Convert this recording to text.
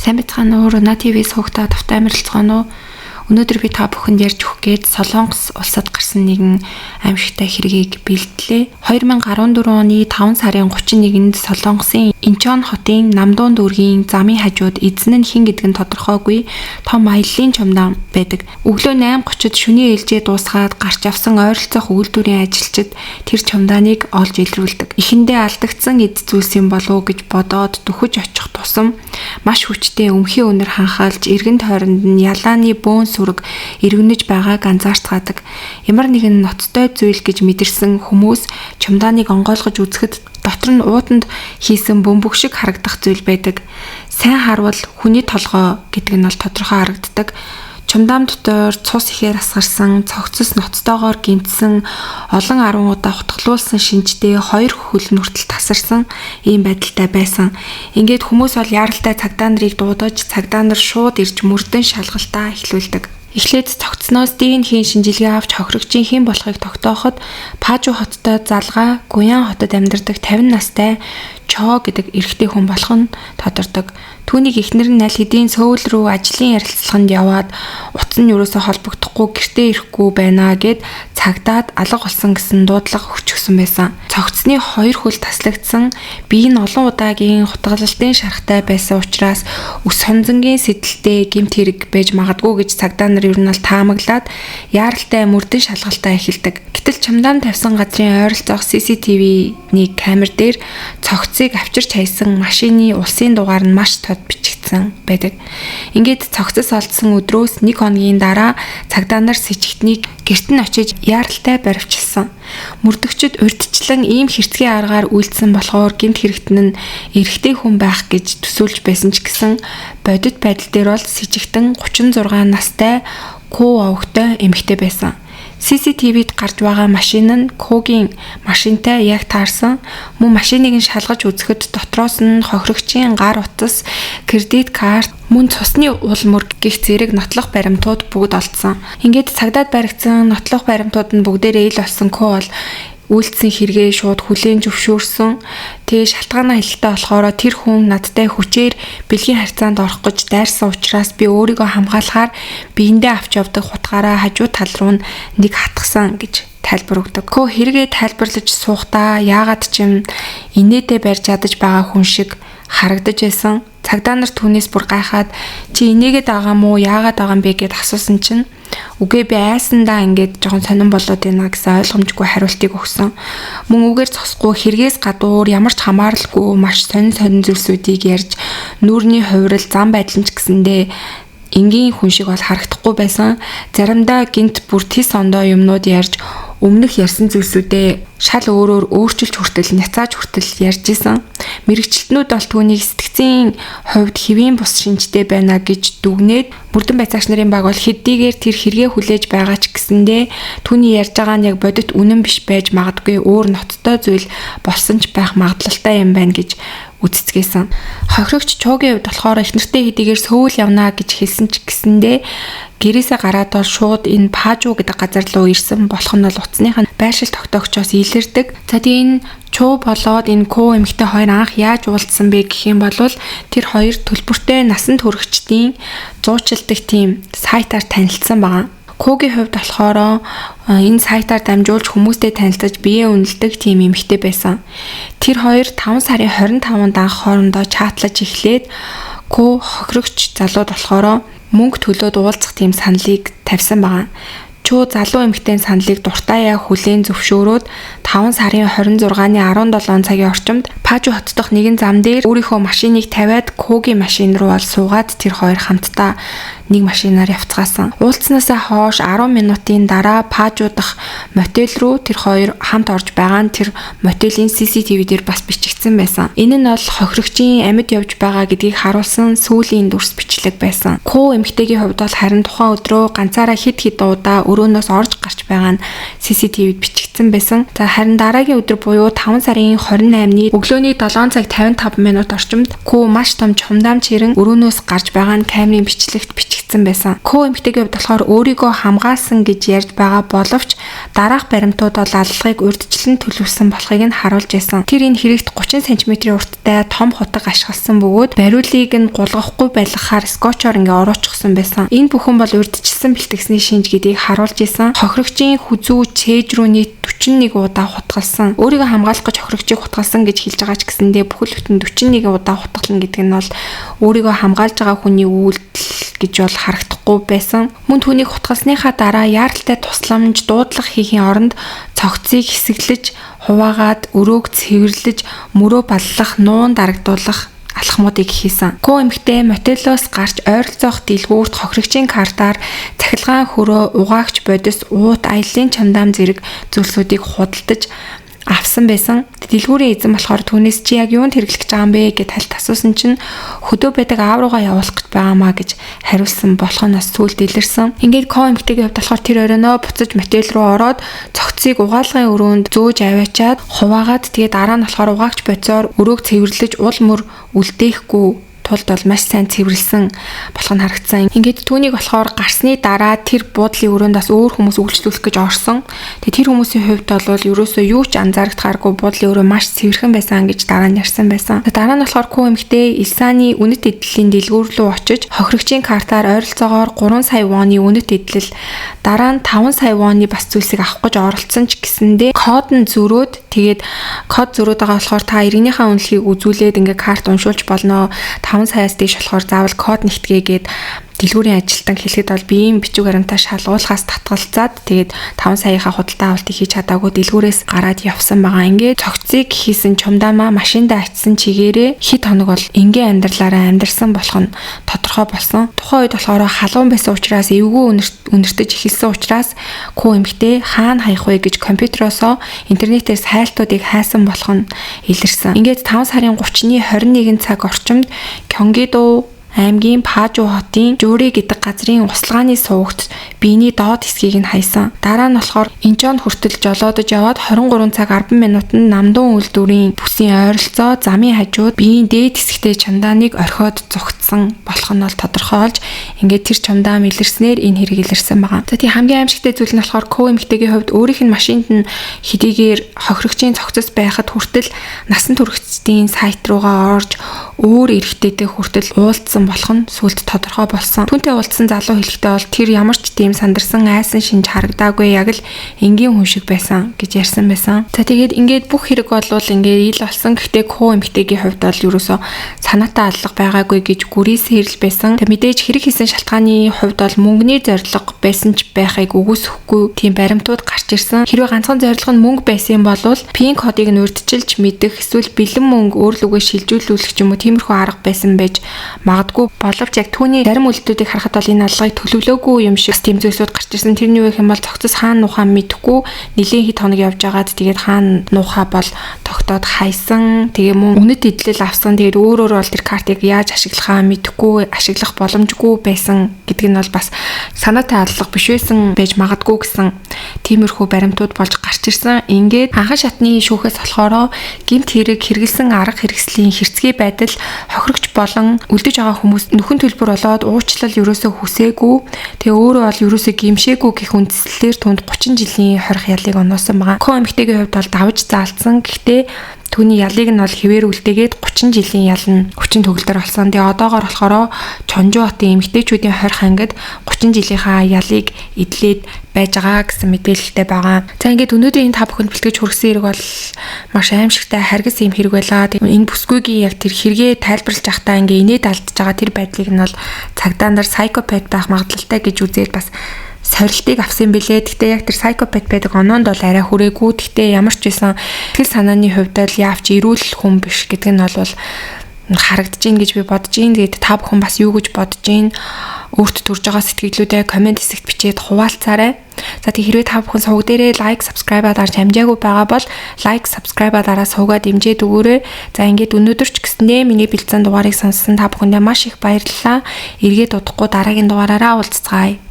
Сайн бацгаана уу? Руна ТV суугтаа тавтай амарлцгаана уу? Өнөөдөр би та бүхэнд ярьж өгөх гээд Солонгос улсад гарсан нэгэн аимшигтай хэргийг бэлдлээ. 2014 оны 5 сарын 31-нд Солонгосын Инчон хотын Намдуун дүүргийн замын хажууд эзэн нь хэн гэдэг нь тодорхойгүй том аяллаа чумдаан байдаг. Өглөө 8:30-д шөнийн ээлжээ дуусгаад гарч авсан ойролцоох үйлдвэрийн ажилчид тэр чумдааныг олж илрүүлдэг. Эхэндээ алдагдсан эд зүйлс юм болов уу гэж бодоод дөхөж очих тусам маш хүчтэй өмхийн үнэр ханхаалж эргэн тойронд нь ялааны бөөн сүрэг эргэнэж байгааг анзаарцгаадаг. Ямар нэгэн ноцтой зүйл гэж мэдэрсэн хүмүүс чумдааныг онгойлгож үзэхэд дотор нь ууданд хийсэн бөмбөг шиг харагдах зүйл байдаг. Сайн харвал хүний толгой гэдэг нь бол тодорхой харагддаг. Чумдаан дотор цус ихээр асгарсан, цогцос ноцтойгоор гинтсэн, олон 10 удаа хутгалуулсан шинжтэй 2 хөл нүртэл тасарсан ийм байдалтай байсан. Ингээд хүмүүс бол яаралтай цагдаа нарыг дуудаж, цагдаа нар шууд ирж мөрдөн шалгалтаа эхлүүлдэг. Эхлээд цогцсноос ДНХ-ийн шинжилгээ авч хохирогчийн хэн болохыг тогтооход Пажу хоттой залгаа Гуян хотод амьдардаг 50 настай Чо гэдэг эрэгтэй хүн болох нь тодордог. Түүнийг эхнэр нь аль хэдийн Сөүл рүү ажлын ярилцлаганд яваад утас нь юусоо холбогдохгүй гэртээ ирэхгүй байна гэд цагдаад алга болсон гэсэн дуудлага өгчихсөн байсан. Цогцсны 2 хөл таслагдсан, бие нь олон удаагийн хутгалалтын шарахтай байсан учраас өс сонзонгийн сэдэлтэй гэмт хэрэг байж магадгүй гэж цагдаа нар ер нь бол таамаглаад яаралтай мөрдөн шалгалтаа эхэлдэг. Гэтэл чамдаан тавьсан газрын ойролцоох CCTV-ний камер дээр цогцыг авчирч хайсан машины улсын дугаар нь маш тод бичигдсэн байдаг. Ингээд цогцос олдсон өдрөөс 1 хоногийн дараа цагдаа нар с ิจ гтнийг гэрт нь очиж яаралтай баривчилсан. Мөрдөгчд урьдчилан ийм хэрцгий аргаар үйлдсэн болохоор гэмт хэрэгтэн нь эрэгтэй хүн байх гэж төсөөлж байсан ч гэсэн бодит байдал дээр бол с ิจ гтэн 36 настай Ко овогтой эмэгтэй байсан. CCTV-д гарч байгаа машин нь Когийн машинтай яг таарсан. Мөн машиныг нь шалгаж үзэхэд дотроос нь хохирогчийн гар утас, кредит карт, мөн цусны уул мөрг гэх зэрэг нотлох баримтууд бүгд олдсон. Ингээд цагдаад баригдсан нотлох баримтууд нь бүгдээрээ ил болсон Ко бол үйлдсэн хэрэгээ шууд хүлээн зөвшөөрсөн. Тэгээ шалтгаанаа хэлэлтэй болохоор тэр хүн надтай хүчээр бэлгийн харьцаанд орох гэж дайрсан учраас би өөрийгөө хамгаалахаар биендээ авч явдаг хутгаараа хажуу тал руу нэг хатгсан гэж тайлбар өгдөг. Ко хэрэгээ тайлбарлаж суухдаа яагаад ч юм инээдээ барьж ядаж байгаа хүн шиг харагдаж байсан. Цагдаа нар түүнээс бүр гайхаад чи инээгээд байгаа мó яагаад байгаа юм бэ гэд асуусан чинь үгүй би айсандаа ингээд жоохон сонирн болоод байна гэсэн ойлгомжгүй хариултыг өгсөн. Мөн үгээр зогсохгүй хэрэгээс гадуур ямар ч хамааралгүй маш сонин зүйлсүүдийг ярьж нүүрний хувирал зам байдал ч гэсэндээ энгийн хүн шиг бол харагдахгүй байсан. Заримдаа гинт бүр тис ондоо юмнууд ярьж өмнөх ярьсан зүйлсүүдээ шал өөрөөр өөрчилж хүртэл няцааж хүртэл ярьж исэн. Мэргэжилтнүүд бол түүнийг сэтгцийн хувьд хэвийн бус шинжтэй байна гэж дүгнээд мөрдөн байцаагч нарын баг бол хэдийгээр тэр хэрэгээ хүлээж байгаа ч гэсэндээ түүний ярьж байгаа нь яг бодит үнэн биш байж магадгүй өөр ноцтой зүйл болсон ч байх магадлалтай юм байна гэж үцэцгээсэн. Хохирогч Чогийн хувьд болохоор эхнэртэй хэдийгээр Сөүл явнаа гэж хэлсэн ч гэсэндээ гэрээсээ гараад бол шууд энэ Пажу гэдэг газар руу ирсэн болох нь бол утасных нь байршил тогтоогчоос илэрдэг. За тэгээ энэ Чо болоод энэ Ко эмэгтэй хоёр анх яаж уулзсан бэ гэх юм бол тэр хоёр төлбөртэй насан туршидтын зуучилдаг тийм сайтаар танилцсан байгаа. Когийн хувьд болохоор энэ сайтаар дамжуулж хүмүүстэй танилцаж биеэ үнэлдэг тийм эмэгтэй байсан. Тэр хоёр 5 сарын 25-нд анх хоорондоо чатлаж эхлээд Ко хохирогч залууд болохоор мөнгө төлөөд уулзах тийм саналыг тавьсан байгаа. Чо залуу эмэгтэйн саналыг дуртаяа хүлээн зөвшөөрөөд 5 сарын 26-ны 17 цагийн орчимд Пажу хот дахь нэгэн зам дээр өөрийнхөө машиныг тавиад Когийн машин руу ал суугаад тэр хоёр хамтдаа нэг машинаар явцгаасан. Уулзснаасаа хойш 10 минутын дараа Пажу дахь мотель руу тэр хоёр хамт орж байгаа нь тэр мотелийн CCTV дээр бас бичигдсэн байсан. Энэ нь бол хохирогчийн амьд явж байгаа гэдгийг харуулсан сүүлийн дүрс бичлэг байсан. Ко эмэгтэйгийн хувьд бол харин тухайн өдрөө ганцаараа хэд удаа өрөөнөөс орж гарч байгаа нь CCTV-д бичигдсэн байсан. За харин дараагийн өдөр буюу 5 сарын 28-ны өглөөний 7 цаг 55 минут орчимд Ко маш том чумдаамж хэрэн өрөөнөөс гарч байгаа нь камерын бичлэгт бичигдсэн. хэлэгдсэн байсан. Ко эмэгтэйгийн хувьд болохоор өөрийгөө хамгаалсан гэж ярьж байгаа боловч дараах баримтууд бол аллагыг урьдчилан төлөвлөсөн болохыг нь харуулж байсан. Тэр энэ хэрэгт 30 см-ийн урттай том хутаг ашигласан бөгөөд бариулыг нь гулгахгүй байлгахаар скотчоор оруулчихсан байсан. Энэ бүхэн бол урьдчилсан бэлтгэсний шинж гэдгийг харуулж исэн. Хохирогчийн хүзүү чэйж рүү 41 удаа хутгалсан. Өөрийгөө хамгаалах гэж хохирогчийг хутгалсан гэж хэлж байгаа ч гэсэндээ бүхэл бүтэн 41 удаа хутгална гэдэг нь бол өөрийгөө хамгаалж байгаа хүний үйлдэл гэж бол харагдахгүй байсан. Мөн түүнийг хутгалсныхаа дараа яаралтай тусламж дуудлага хийхийн оронд цогцыг хэсэглэж, хуваагаад, өрөөг цэвэрлэж, мөрөө баллах, нуун дарагдуулах алхмуудыг хийсэн. Ко эмэгтэй мотелоос гарч ойролцоох дэлгүүрт хохирогчийн картаар цахилгаан хөрөө, угаагч бодис, уут, аяллаа чамдаам зэрэг зүйлсүүдийг худалдаж авсан байсан. Дэлгүүрийн эзэн болохоор түүнээс чи яг юунд хэрэглэж байгаа юм бэ гэд тальт асуусан чинь хөдөө байдаг аав руугаа явуулах гэж байгаамаа гэж хариулсан болохоос сүлд илэрсэн. Ингээд Ко эмэгтэйгийн хувьд болохоор тэр оройноо буцаж мотел руу ороод цогцыг угаалгын өрөөнд зөөж аваачаад хуваагаад тэгээ дараа нь болохоор угаагч бодисоор өрөөг цэвэрлэж ул мөр үлдээхгүй тулд бол маш сайн цэвэрлсэн болох нь харагдсан. Ингээд түүнийг болохоор гарсны дараа тэр буудлын өрөөнд бас өөр хүмүүс үйлчлүүлэх гэж орсон. Тэгээ тэр хүмүүсийн хувьд бол ерөөсөө юу ч анзаарахгүйгүй буудлын өрөө маш цэвэрхэн байсан гэж дараа нь ярьсан байсан. Дараа нь болохоор Ко эмэгтэй Илсаны үнэт эдлийн дэлгүүр рүү очиж хохирогчийн картаар ойролцоогоор 3 сая воны үнэт эдлэл дараа нь 5 сая воны бас зүйлсийг авах гэж оролцсон ч гэсэндээ код нь зөрөөд тэгээд код зөрөөд байгаа болохоор та иргэнийхээ үнэлгийг үзүүлээд ингээ карт уншуулж болно. 5 саяас дээш болохоор заавал код нэгтгээгээд дэлгүүрийн ажилтан хэлэхэд бол биеийн бичиг баримтаа шалгуулахаас татгалзаад тэгээд 5 саяынхаа худалдаа авалтыг хийж чадаагүй дэлгүүрээс гараад явсан байгаа. Ингээд цогцыг хийсэн чумдаамаа машиндаа очисон чигээрээ хэд хоног бол энгийн амьдралаараа амьдарсан болох нь тодорхой болсон. Тухайн үед болохоор халуун байсан учраас эвгүй үнэртэж эхэлсэн учраас Ко эмэгтэй хаана хаях вэ гэж компьютероосоо интернетээс хайлтуудыг хайсан болох нь илэрсэн. Ингээд 5 сарын 30-ны 21 цаг орчимд Кёнгидо аймгийн Пажу хотын Жүүри гэдэг газрын услгааны суугт биений доод хэсгийг нь хайсан. Дараа нь болохоор Инчон хүртэл жолоодож яваад 23 цаг 10 минутанд Намдун үйлдвэрийн бүсийн ойролцоо замын хажууд биеийн дээд хэсэгтээ чамдааныг орхиод зугтсан болох нь бол тодорхойлж ингээд тэр чамдаан илэрснээр энэ хэрэг илэрсэн байгаа. За тийм хамгийн аимшигтай зүйл нь болохоор Ко эмэгтэйгийн хувьд өөрийнх нь машинд нь хэдийгээр хохирогчийн цогцос байхад хүртэл насан туршидтын сайт руугаа орж өөр эрэгтэйтэй хүртэл уулзсан болох нь сүлд тодорхой болсон. Түүнтэй уулзсан залуу хэлэхдээ бол тэр ямар ч тийм сандарсан айсан шинж харагдаагүй яг л энгийн хүн шиг байсан гэж ярьсан байсан. За тэгээд ингээд бүх хэрэг болвол ингээд ил болсон. Гэхдээ Ко эмэгтэйгийн хувьд бол ерөөсөө санаатай алга байгаагүй гэж гүрээсээ хэрэл байсан. Тэг мэдээж хэрэг хийсэн шалтгааны хувьд бол мөнгөний зорилго байсан ч байхыг үгүйсэхгүй тийм баримтууд гарч ирсэн. Хэрвээ ганцхан зорилго нь мөнгө байсан бол пин кодыг нь урьдчилж мэдэх эсвэл бэлэн мөнгө өөр лүгээ шилжүүлүүлэх ч юм уу тиймэрхүү арга байсан байж магадгүй. Боловч яг түүний зарим үйлдэлүүдийг харахад бол энэ алгыг төлөвлөөгүй юм шиг тийм зүйлсүүд гарч ирсэн. Тэрний үеийнх юм бол цогцос хаана нухаа мэдэхгүй нэлийн хэд хоног явж байгаад тэгээд хаана нухаа бол тогтоод хайсан. Тэгээ мөн үнэт эдлэл авсан. Тэгээд өөрөөр бол тэр картыг яаж ашиглахаа мэдэхгүй, ашиглах боломжгүй байсан гэдэг нь бол бас санаатай алга биш байсан байж магадгүй гэсэн тиймэрхүү баримтууд болж гарч ирсэн. Ингээд анхан шатны шүүхээс болохоро гэмт хэрэг хэрэгэлсэн арга хэрэгслийн хэрцгий байдал хохирогч болон үлдэж байгаа хүмүүс нөхөн төлбөр болоод уучлал ерөөсөө хүсээгүй. Тэгээ өөрөө бол ерөөсөө гимшээгүй гэх үндслээр түнд 30 жилийн хорих ялыг оноосон байгаа. Ко эмэгтэйгийн хувьд бол давж заалсан. Гэхдээ түүний ялыг нь бол хэвээр үлдээгээд 30 жилийн ял нь хүчин төгөлдөр болсон. Тэгээ одоогоор болохоор Чонжу хотын эмэгтэйчүүдийн хорих ангид 30 жилийнхаа ялыг эдлээд байж байгаа гэсэн мэдээлэлтэй байгаа. За ингээд өнөөдрийн та бүхэнд бэлтгэж хүргэсэн хэрэг бол маш аимшигтай харгас юм хэрэг байлаа. Энэ бүсгүйгийн яг тэр хэрэгээ тайлбарлаж байхдаа ингээд инээд алдж байгаа тэр байдлыг нь бол цагдаа нар сайкопат байх магадлалтай гэж үзээд бас сорилтыг авсан бэлээ. Гэхдээ яг тэр сайкопат байдаг оноонд бол арай хүрээгүй. Гэхдээ ямар ч байсан тэгэл санааны хувьд л яавч эрүүл хүн биш гэдэг нь бол харагдаж гин гэж би бодож гин. Тэгээд та бүхэн бас юу гэж бодож гин? Өөрт төрж байгаа сэтгэлдүүдээ комент хэсэгт бичээд хуваалцаарай. За тэг хэрвээ та бүхэн сувг дээрээ лайк, subscribe дарж хамжаагүй байгаа бол лайк, subscribe дараа сувгаа дэмжиж өгөөрэй. За ингээд өнөөдөр ч гэсэндээ миний бэлдсэн дугаарыг сонссон та бүхэндээ маш их баярлалаа. Эргээд удахгүй дараагийн дугаараараа уулзцгаая.